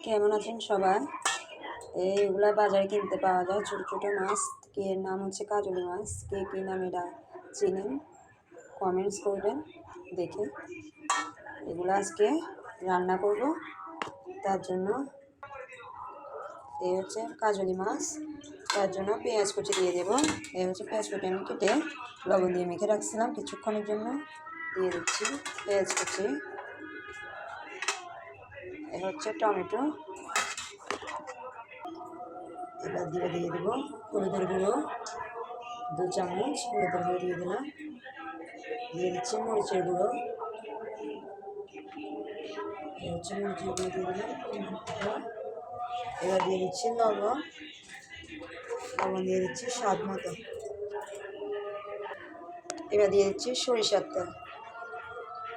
কেমন আছেন সবাই? এইগুলা বাজারে কিনতে পাওয়া যায় ছোট ছোট মাছ। এর নাম হচ্ছে কাজলি মাছ। কে কী নাম এটা চিনেন কমেন্টস করবেন দেখে। এগুলো আজকে রান্না করব, তার জন্য এই হচ্ছে কাজলি মাছ। তার জন্য পেঁয়াজ কুচি দিয়ে দেবো। এই হচ্ছে পেঁয়াজ কুচি আমি কেটে লবণ দিয়ে মেখে রাখছিলাম কিছুক্ষণের জন্য, দিয়ে দিচ্ছি পেঁয়াজ কুচি। এ হচ্ছে টমেটো। এবার দিয়ে দেবো হলুদের গুঁড়ো 2 চামচ হলুদের গুঁড়ো দিয়ে দিলাম। দিয়ে দিচ্ছি মরিচের গুঁড়ো। এই হচ্ছে মরিচের গুঁড়ো দিয়ে দিলাম। এবার দিয়ে দিচ্ছি লবণ দিয়ে দিচ্ছি স্বাদ মতো। এবার দিয়ে দিচ্ছি সরিষার তেল,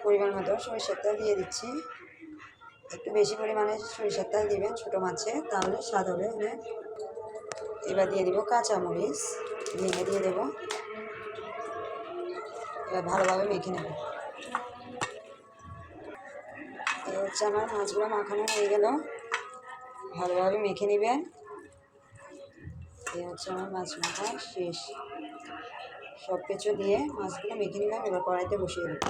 পরিমাণ মতো সরিষার তেল দিয়ে দিচ্ছি। একটু বেশি পরিমাণে সরিষার তেল দিবেন ছোটো মাছে, তাহলে স্বাদ হবে অনেক। এবার দিয়ে দিব কাঁচামরিচ ভেঙে দিয়ে দেবো। এবার ভালোভাবে মেখে নেব। এই হচ্ছে আমার মাছগুলো মাখানো হয়ে গেল, ভালোভাবে মেখে নেবেন। এই হচ্ছে আমার মাছ মাখা শেষ। সব কিছু দিয়ে মাছগুলো মেখে নিলাম। এবার কড়াইতে বসিয়ে দেব।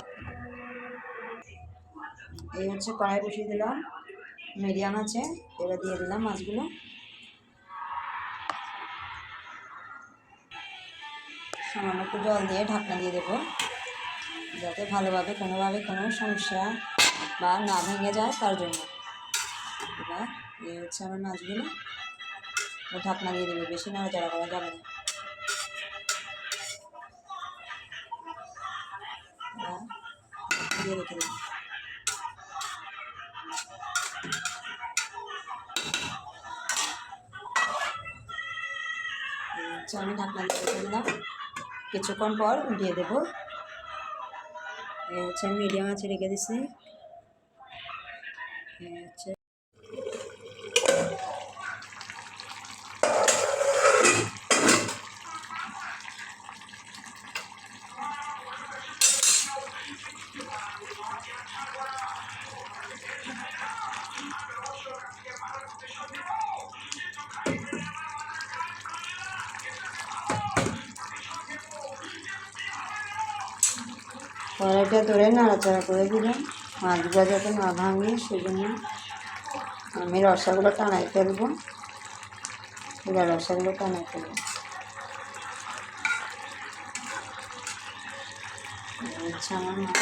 এই হচ্ছে কড়াই বসিয়ে দিলাম মিডিয়াম আছে। এবার দিয়ে দিলাম মাছগুলো। সামান্য একটু জল দিয়ে ঢাকনা দিয়ে দেবো, যাতে ভালোভাবে কোনোভাবে কোনো সমস্যা বা না ভেঙে যায় তার জন্য। এবার এই হচ্ছে আমার মাছগুলো, ঢাকনা দিয়ে দেবো, বেশি নাড়াচাড়া করা যাবে না। দিয়ে রেখে দেবো। আমি ঢাকনা দিয়ে রেখে দিলাম। কিছুক্ষণ পর উঠিয়ে দেবো। এই হচ্ছে আমি মিডিয়াম আছে রেখে দিচ্ছি। এই হচ্ছে কড়াইটা ধরে নাড়াচাড়া করে দিলাম, মাছগুলো যাতে না ভাঙে সেজন্য আমি রসাগুলো টানাই ফেলবো। এবার রসাগুলো টানাই ফেলবো। আচ্ছা আমার মাছ